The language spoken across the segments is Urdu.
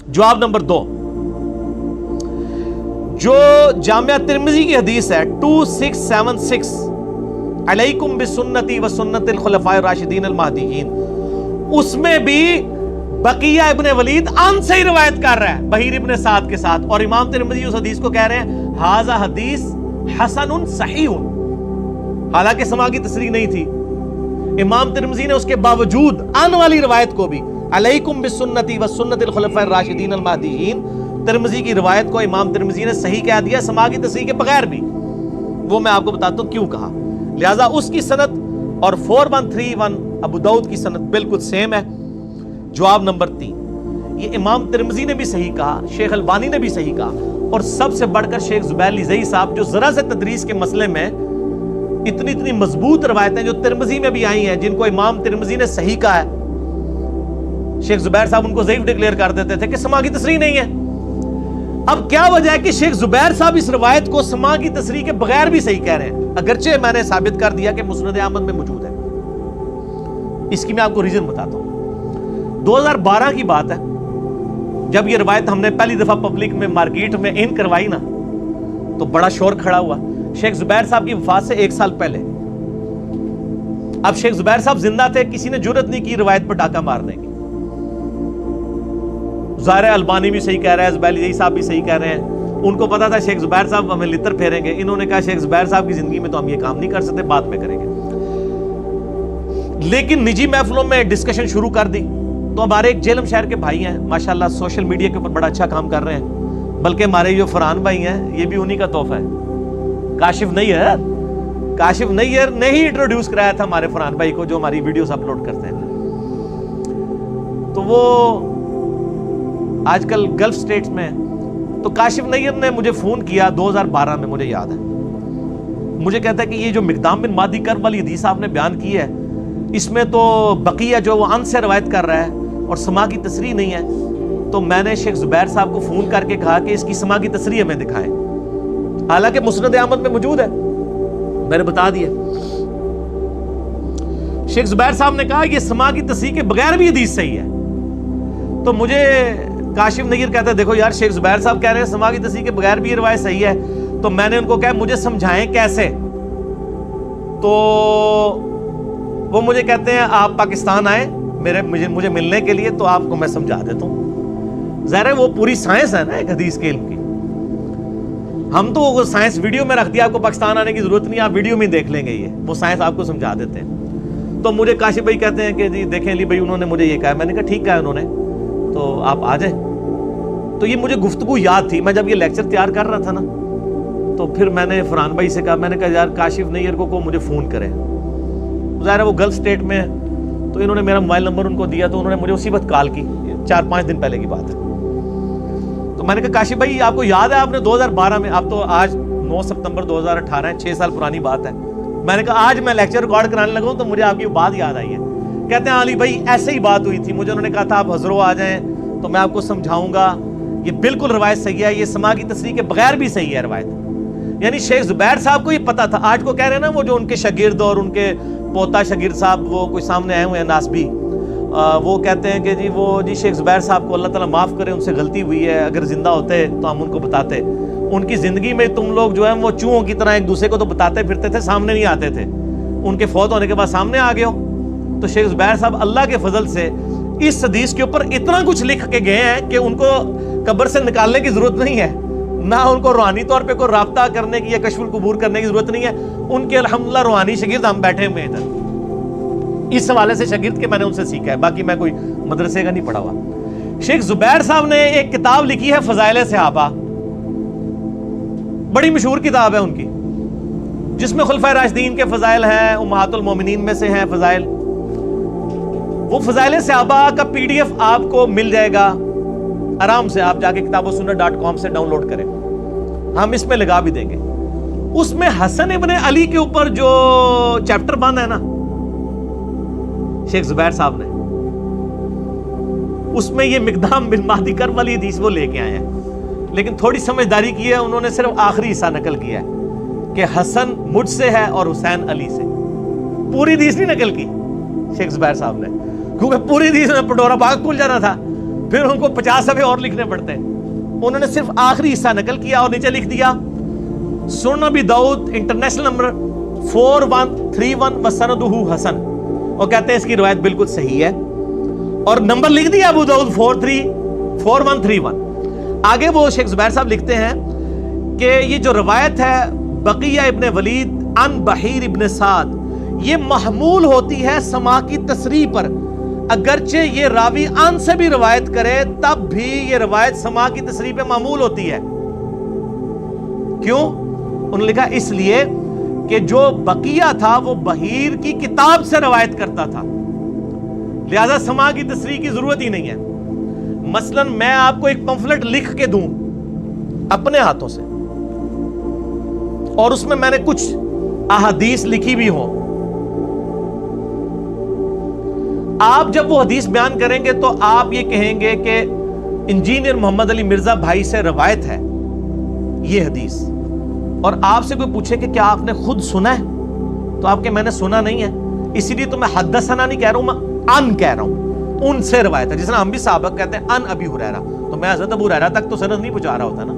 جواب نمبر 2، جو جامعہ ترمذی کی حدیث ہے 2676 علیکم بسنتی و سنت الخلفاء الراشدین المہدیین، اس میں بھی بقیہ ابن ولید ان سے ہی روایت کر رہا ہے بحیر ابن سعد کے ساتھ، اور امام ترمذی اس حدیث کو کہہ رہے ہیں ھذا حدیث حسن صحیح، حالانکہ سماع کی تصریح نہیں تھی۔ امام ترمذی نے اس کے باوجود ان والی روایت کو بھی علیکم بسنتی و سنت الخلفاء الراشدین المہدیین، ترمذی کی روایت کو امام ترمذی نے صحیح کہہ دیا سماع کی تصریح کے بغیر بھی۔ وہ میں آپ کو بتاتا ہوں کیوں کہا، لہذا اس کی سند اور 4131 ابو داؤد کی سند بالکل سیم ہے۔ جواب نمبر 3، یہ امام ترمذی نے بھی صحیح کہا، شیخ البانی نے بھی صحیح کہا، اور سب سے بڑھ کر شیخ زبیر لذیذ صاحب جو ذرا سے تدریس کے مسئلے میں اتنی مضبوط روایتیں جو ترمذی میں بھی آئی ہیں، جن کو امام ترمذی نے صحیح کہا ہے، شیخ زبیر صاحب ان کو ضعیف ڈکلیئر کر دیتے تھے کہ سماع کی تصریح نہیں ہے۔ اب کیا وجہ ہے کہ شیخ زبیر صاحب اس روایت کو سماع کی تصریح کے بغیر بھی صحیح کہہ رہے ہیں، اگرچہ میں نے ثابت کر دیا کہ مسند احمد میں موجود ہے؟ اس کی میں آپ کو ریزن بتاتا ہوں۔ 2012 کی بات ہے، جب یہ روایت ہم نے پہلی دفعہ پبلک میں مارکیٹ میں ان کروائی نا، تو بڑا شور کھڑا ہوا شیخ زبیر صاحب کی وفات سے 1 سال پہلے۔ اب شیخ زبیر صاحب زندہ تھے، کسی نے جرأت نہیں کی روایت پر ڈاکہ مارنے کی۔ ظاہر ہے البانی بھی صحیح کہہ رہا ہے، زبیر لذیذ صاحب بھی صحیح کہہ رہے ہیں، ان کو پتا تھا شیخ زبیر صاحب ہمیں لتر پھیریں گے، انہوں نے کہا شیخ زبیر صاحب کی زندگی میں تو ہم یہ کام نہیں کر سکتے، بعد میں کریں گے۔ لیکن نجی محفلوں میں ڈسکشن شروع کر دی، تو ہمارے ایک جیلم شہر کے بھائی ہیں ماشاءاللہ، سوشل میڈیا کے اوپر بڑا اچھا کام کر رہے ہیں، بلکہ ہمارے جو فرحان بھائی ہیں یہ بھی انہی کا تحفہ ہے، کاشف نیئر نے ہی انٹروڈیوس کرایا تھا ہمارے فرحان بھائی کو، جو ہماری ویڈیوز اپلوڈ کرتے ہیں۔ تو وہ آج کل گلف سٹیٹس میں، تو کاشف نیئر نے مجھے فون کیا 2012 میں، مجھے یاد ہے، مجھے کہتا ہے کہ یہ جو مقدام بن مہدی کرب والی حدیث آپ نے بیان کی ہے، اس میں تو بقیہ جو وہ ان سے روایت کر رہا ہے اور سماع کی تصریح نہیں ہے، تو میں نے شیخ زبیر صاحب کو فون کر کے کہا کہ اس کی سماع کی تصریح ہمیں دکھائیں، حالانکہ مسند احمد میں موجود ہے، میں نے بتا دیا۔ شیخ زبیر صاحب نے کہا یہ سماع کی تصریح کے بغیر بھی حدیث صحیح ہے، تو مجھے کاشف نیر کہتا ہے دیکھو یار شیخ زبیر صاحب کہہ رہے ہیں سماع کی تصریح کے بغیر بھی یہ روایت صحیح ہے، تو میں نے ان کو کہا مجھے سمجھائیں کیسے، تو وہ مجھے کہتے ہیں آپ پاکستان آئیں مجھے ملنے کے لیے، تو آپ کو میں سمجھا دیتا ہوں۔ ظاہر ہے وہ پوری سائنس ہے نا ایک حدیث کے علم کی، ہم تو وہ سائنس ویڈیو میں رکھ دیا، آپ کو پاکستان آنے کی ضرورت نہیں، آپ ویڈیو میں ہی دیکھ لیں گے، یہ وہ سائنس آپ کو سمجھا دیتے ہیں۔ تو مجھے کاشف بھائی کہتے ہیں کہ جی دیکھیں علی بھائی انہوں نے مجھے یہ کہا، میں نے کہا ٹھیک کہا انہوں نے، تو آپ آ جائیں۔ تو یہ مجھے گفتگو یاد تھی، میں جب یہ لیکچر تیار کر رہا تھا نا، تو پھر میں نے فرحان بھائی سے کہا، میں نے کہا یار کاشف نیئر کو مجھے فون کرے، ظاہر ہے وہ گلف سٹیٹ میں ہے، تو انہوں نے میرا موبائل نمبر ان کو دیا، تو انہوں نے مجھے اسی وقت کال کی، 4-5 دن پہلے کی بات ہے۔ تو میں نے کہا کاشف بھائی آپ کو یاد ہے آپ نے 2012 میں، اب تو آج 9 ستمبر 2018 ہے، 6 سال پرانی بات ہے، میں نے کہا آج میں لیکچر ریکارڈ کرانے لگا ہوں تو مجھے آپ کی بات یاد آئی ہے۔ کہتے ہیں علی بھائی ایسے ہی بات ہوئی تھی، مجھے انہوں نے کہا تھا آپ حضرو آ جائیں تو میں آپ کو سمجھاؤں گا، یہ بالکل روایت صحیح ہے، یہ سماع کی تصریح کے بغیر بھی صحیح ہے روایت۔ یعنی شیخ زبیر صاحب کو یہ پتا تھا، آج کو کہہ رہے ہیں نا وہ جو ان کے شاگرد اور ان کے پوتا شاگرد صاحب وہ کوئی سامنے آئے ہوئے ہیں ناسبی، وہ کہتے ہیں کہ جی وہ جی شیخ زبیر صاحب کو اللہ تعالیٰ معاف کرے، ان سے غلطی ہوئی ہے، اگر زندہ ہوتے تو ہم ان کو بتاتے، ان کی زندگی میں تم لوگ جو ہیں وہ چوہوں کی طرح ایک دوسرے کو تو بتاتے پھرتے تھے، سامنے نہیں آتے تھے، ان کے فوت ہونے کے بعد سامنے آ گئے ہو۔ تو شیخ زبیر صاحب اللہ کے فضل سے اس حدیث کے اوپر اتنا کچھ لکھ کے گئے ہیں کہ ان کو قبر سے نکالنے کی ضرورت نہیں ہے، نہ ان کو روحانی طور پہ کوئی رابطہ کرنے کی یا کشف القبور کرنے کی ضرورت نہیں ہے، ان کے الحمدللہ روحانی شاگرد ہم بیٹھے ہوئے ہیں ادھر، اس حوالے سے شاگرد کے میں نے ان سے سیکھا ہے، باقی میں کوئی مدرسے کا نہیں پڑھا ہوا۔ شیخ زبیر صاحب نے ایک کتاب لکھی ہے فضائل صحابہ، بڑی مشہور کتاب ہے ان کی، جس میں خلفائے راشدین کے فضائل ہیں، امہات المومنین میں سے ہیں فضائل، وہ فضائل صحابہ کا PDF آپ کو مل جائے گا آرام سے، آپ جا کے kitabossunnah.com سے ڈاؤن لوڈ کریں، ہم اس میں لگا بھی دیں گے۔ اس میں حسن ابن علی کے اوپر جو چیپٹر بند ہے نا شیخ زبیر صاحب نے، اس میں یہ مقدام بن مہدی کرب والی حدیث وہ لے کے آئے ہیں، لیکن تھوڑی سمجھداری کی ہے انہوں نے، صرف آخری حصہ نقل کیا ہے کہ حسن مجھ سے ہے اور حسین علی سے، پوری حدیث نہیں نقل کی شیخ زبیر صاحب نے، کیونکہ پوری حدیث میں پٹورا باغ کھل جانا تھا، پھر ان کو 50 صفحے اور لکھنے پڑتے ہیں. انہوں نے صرف آخری حصہ نقل کیا اور نیچے لکھ دیا سنن ابی داؤد انٹرنیشنل نمبر 4131 وسندہ حسن. وہ کہتے ہیں اس کی روایت بالکل صحیح ہے اور نمبر لکھ دیا ابو داؤد 4131. آگے وہ شیخ زبیر صاحب لکھتے ہیں کہ یہ جو روایت ہے بقیہ ابن ولید ان بحیر ابن سعد یہ محمول ہوتی ہے سماع کی تصریح پر. اگرچہ یہ راوی ان سے بھی روایت کرے تب بھی یہ روایت سماع کی تصریح پہ معمول ہوتی ہے. کیوں؟ انہوں نے لکھا اس لیے کہ جو بقیہ تھا وہ بحیر کی کتاب سے روایت کرتا تھا, لہذا سماع کی تصریح کی ضرورت ہی نہیں ہے. مثلا میں آپ کو ایک پمفلٹ لکھ کے دوں اپنے ہاتھوں سے اور اس میں نے کچھ احادیث لکھی بھی ہوں, آپ جب وہ حدیث بیان کریں گے تو آپ یہ کہیں گے کہ انجینئر محمد علی مرزا بھائی سے روایت ہے یہ حدیث, اور آپ سے کوئی پوچھے کہ کیا آپ نے خود سنا ہے تو آپ کہ میں نے سنا نہیں ہے, اسی لیے تو میں حدثنا نہیں کہہ رہا ہوں, میں ان کہہ رہا ہوں, ان سے روایت ہے. جس طرح ہم بھی صحابہ کہتے ہیں ان ابی ہریرہ, تو میں حضرت ابو ہریرہ تک تو سند نہیں پہنچا رہا ہوتا نا,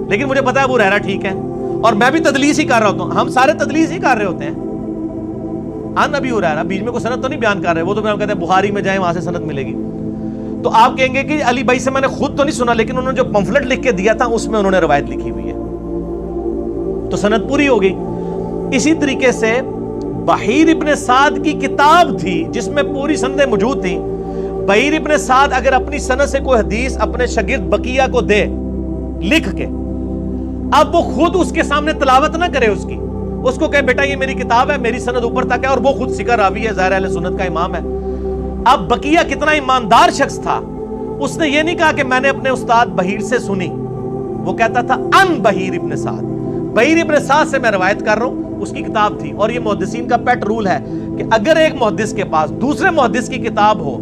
لیکن مجھے پتا ہے ابو ہریرہ ٹھیک ہے اور میں بھی تدلیس ہی کر رہا ہوتا ہوں, ہم سارے تدلیس ہی کر رہے ہوتے ہیں. ان ابی ہریرہ بیچ میں کوئی سند تو نہیں بیان کر رہے, وہ تو میں کہتے ہیں بخاری میں جائیں وہاں سے سند ملے گی. تو آپ کہیں گے کہ علی بھائی سے میں نے خود تو نہیں سنا, لیکن انہوں نے جو پمفلٹ لکھ کے دیا تھا اس میں انہوں نے روایت لکھی ہوئی ہے, تو سند پوری ہو گئی. اسی طریقے سے بحیر ابن سعد کی کتاب تھی جس میں پوری سندیں موجود تھیں. بحیر ابن سعد اگر اپنی سند سے کوئی حدیث اپنے شاگرد بقیہ کو دے لکھ کے, اب وہ خود اس کے سامنے تلاوت نہ کرے اس کی, اس کو کہے بیٹا یہ میری کتاب ہے, میری سند اوپر تک ہے, اور وہ خود ثقہ راوی ہے, ظاہر اہل سنت کا امام ہے. اب بقیہ کتنا ایماندار شخص تھا, اس نے یہ نہیں کہا کہ میں نے اپنے استاد بحیر سے سنی, وہ کہتا تھا ان بحیر ابن سعد, بحیر ابن سعد سے میں روایت کر رہا ہوں, اس کی کتاب تھی. اور یہ محدثین کا پیٹ رول ہے کہ اگر ایک محدث کے پاس دوسرے محدث کی کتاب ہو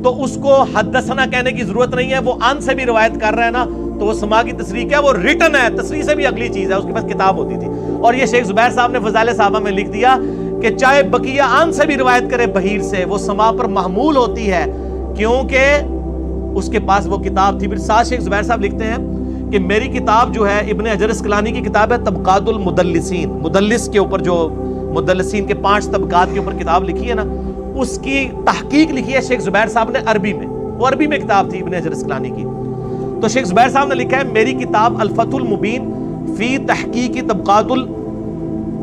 تو اس کو حدثنا کہنے کی ضرورت نہیں ہے, وہ ان سے بھی روایت کر رہا ہے نا, تو وہ سماع کی تصریح کیا, وہ ریٹن ہے, تصریح سے بھی اگلی چیز ہے, اس کے پاس کتاب ہوتی تھی. اور یہ شیخ زبیر صاحب نے فضائل صحابہ میں لکھ دیا کہ چاہے بقیہ ان سے بھی روایت کرے بحیر سے, وہ سماع پر محمول ہوتی ہے کیونکہ اس کے پاس وہ کتاب تھی. پھر ساتھ شیخ زبیر صاحب لکھتے ہیں کہ میری کتاب جو ہے ابن حجر اسقلانی کی کتاب ہے طبقات المدلسین, مدلس کے اوپر جو مدلسین کے 5 طبقات کے اوپر کتاب لکھی ہے نا, اس کی تحقیق لکھی ہے شیخ زبیر صاحب نے عربی میں, وہ عربی میں کتاب تھی ابن حجر اسقلانی کی. تو شیخ زبیر صاحب نے لکھا ہے میری کتاب الفتح المبین فی تحقیق طبقات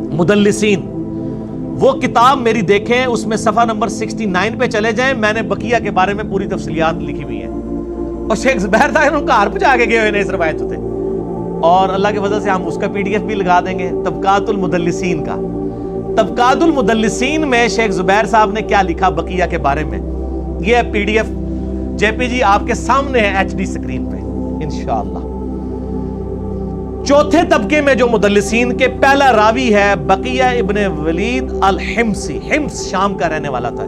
المدلسین, وہ کتاب میری دیکھیں, اس میں صفحہ نمبر 69 پہ چلے جائیں, میں نے بقیہ کے بارے میں پوری تفصیلات لکھی ہوئی ہیں. اور شیخ زبیر صاحب ان کا ہار پہ جا کے گئے ہوئے اس روایت ہوتے, اور اللہ کی وجہ سے ہم اس کا PDF بھی لگا دیں گے طبقات المدلسین کا. طبقات المدلسین میں شیخ زبیر صاحب نے کیا لکھا بقیہ کے بارے میں, یہ ہے PDF JPG آپ کے سامنے ہے HD سکرین پہ انشاءاللہ. چوتھے طبقے میں جو مدلسین کے پہلا راوی ہے بقیہ ابن ولید الحمصی, حمص شام کا رہنے والا تھا.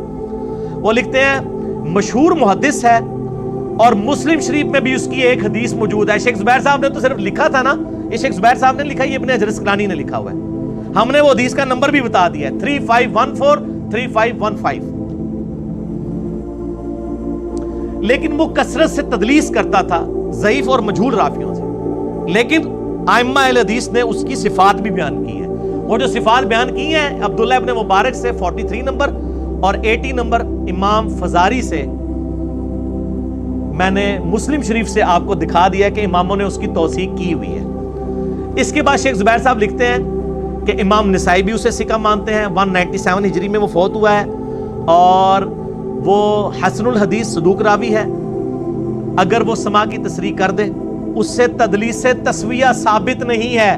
وہ لکھتے ہیں مشہور محدث ہے اور مسلم شریف میں بھی اس کی ایک حدیث موجود ہے. شیخ زبیر صاحب نے تو صرف لکھا تھا نا, یہ شیخ زبیر صاحب نے لکھا, یہ ابن حجر اسقلانی نے لکھا ہوا ہے. ہم نے وہ حدیث کا نمبر بھی بتا دیا ہے 3514 3515. لیکن وہ کثرت سے تدلیس کرتا تھا ضعیف اور مجہول راویوں سے, لیکن ائمہ اہل حدیث نے اس کی صفات بھی بیان کی ہیں. وہ جو صفات بیان کی ہیں عبداللہ ابن مبارک سے 43 نمبر اور 80 نمبر امام فزاری سے, میں نے مسلم شریف سے آپ کو دکھا دیا کہ اماموں نے اس کی توثیق کی ہوئی ہے. اس کے بعد شیخ زبیر صاحب لکھتے ہیں کہ امام نسائی بھی اسے ثقہ مانتے ہیں, 197 ہجری میں وہ فوت ہوا ہے, اور وہ حسن الحدیث صدوق راوی ہے. اگر وہ سماع کی تصریح کر دے اس سے تدلیس سے تسویہ ثابت نہیں ہے,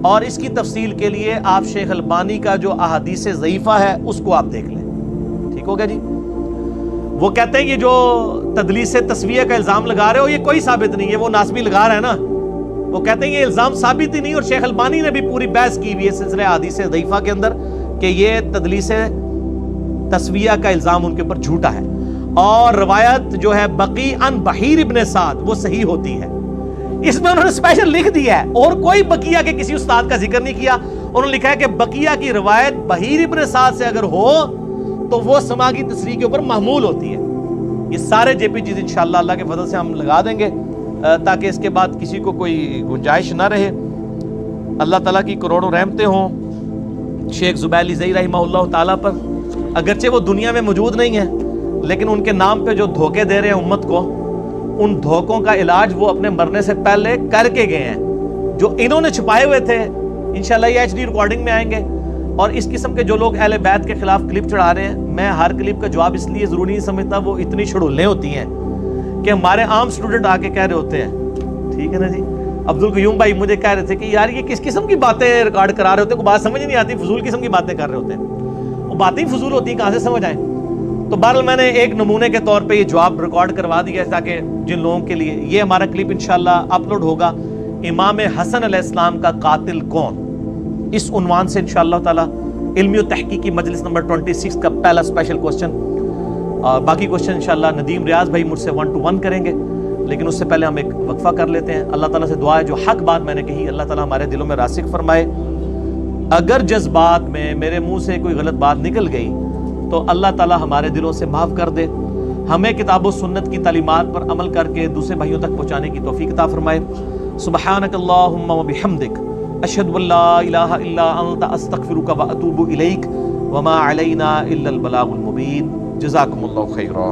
اور اس کی تفصیل کے لیے آپ شیخ البانی کا جو احادیث ضعیفہ ہے اس کو آپ دیکھ لیں. ٹھیک ہو گیا جی. وہ کہتے ہیں یہ جو تدلیس سے تسویہ کا الزام لگا رہے ہو یہ کوئی ثابت نہیں ہے, وہ ناسبی لگا رہا ہے نا. وہ کہتے ہیں یہ الزام ثابت ہی نہیں, اور شیخ البانی نے بھی پوری بحث کی ہوئی ہے سلسلہ احادیث ضعیفہ کے اندر کہ یہ تدلیس تسویہ کا الزام ان کے اوپر جھوٹا ہے. اور روایت جو ہے بقی ان بحیر ابن سعد وہ صحیح ہوتی ہے. اس میں انہوں نے اسپیشل لکھ دیا ہے, اور کوئی بقیہ کے کسی استاد کا ذکر نہیں کیا. انہوں نے لکھا ہے کہ بقیہ کی روایت بحیر ابن سعد سے اگر ہو تو وہ سماع کی تصریح کے اوپر محمول ہوتی ہے. یہ سارے JPGs انشاءاللہ اللہ کے فضل سے ہم لگا دیں گے تاکہ اس کے بعد کسی کو کوئی گنجائش نہ رہے. اللہ تعالیٰ کی کروڑوں رحمتیں ہوں شیخ زبیر علی زئی رحمہ اللہ تعالیٰ پر. اگرچہ وہ دنیا میں موجود نہیں ہیں لیکن ان کے نام پہ جو دھوکے دے رہے ہیں امت کو, ان دھوکوں کا علاج وہ اپنے مرنے سے پہلے کر کے گئے ہیں. جو انہوں نے چھپائے ہوئے تھے انشاءاللہ یہ HD ریکارڈنگ میں آئیں گے. اور اس قسم کے جو لوگ اہل بیت کے خلاف کلپ چڑھا رہے ہیں, میں ہر کلپ کا جواب اس لیے ضروری نہیں سمجھتا, وہ اتنی شڑولیں ہوتی ہیں کہ ہمارے عام سٹوڈنٹ آ کے کہہ رہے ہوتے ہیں, ٹھیک ہے نا جی. عبدالقیوم بھائی مجھے کہہ رہے تھے کہ یار یہ کس قسم کی باتیں ریکارڈ کرا رہے ہوتے ہیں, کوئی بات سمجھ نہیں آتی, فضول قسم کی باتیں کر رہے ہوتے ہیں. وہ باتیں ہی فضول ہوتی ہیں, کہاں سے سمجھ آئیں. تو بہرحال میں نے ایک نمونے کے طور پہ یہ جواب ریکارڈ کروا دیا ہے تاکہ جن لوگوں کے لیے یہ ہمارا کلپ انشاءاللہ اپلوڈ ہوگا, امام حسن علیہ السلام کا قاتل کون, اس عنوان سے انشاءاللہ تعالی علمی و تحقیقی مجلس نمبر 26 کا پہلا اسپیشل کوسچن. اور باقی کوسچن انشاءاللہ ندیم ریاض بھائی مجھ سے 1 to 1 کریں گے, لیکن اس سے پہلے ہم ایک وقفہ کر لیتے ہیں. اللہ تعالیٰ سے دعا ہے جو حق بات میں نے کہی اللہ تعالیٰ ہمارے دلوں میں راسخ فرمائے. اگر جذبات میں میرے منہ سے کوئی غلط بات نکل گئی تو اللہ تعالیٰ ہمارے دلوں سے معاف کر دے, ہمیں کتاب و سنت کی تعلیمات پر عمل کر کے دوسرے بھائیوں تک پہنچانے کی توفیق عطا فرمائے. سبحانک اللہم و بحمدک اشہد ان لا الہ الا انت استغفرک و اتوب الیک وما علینا الا البلاغ المبین. جزاکم اللہ خیرا.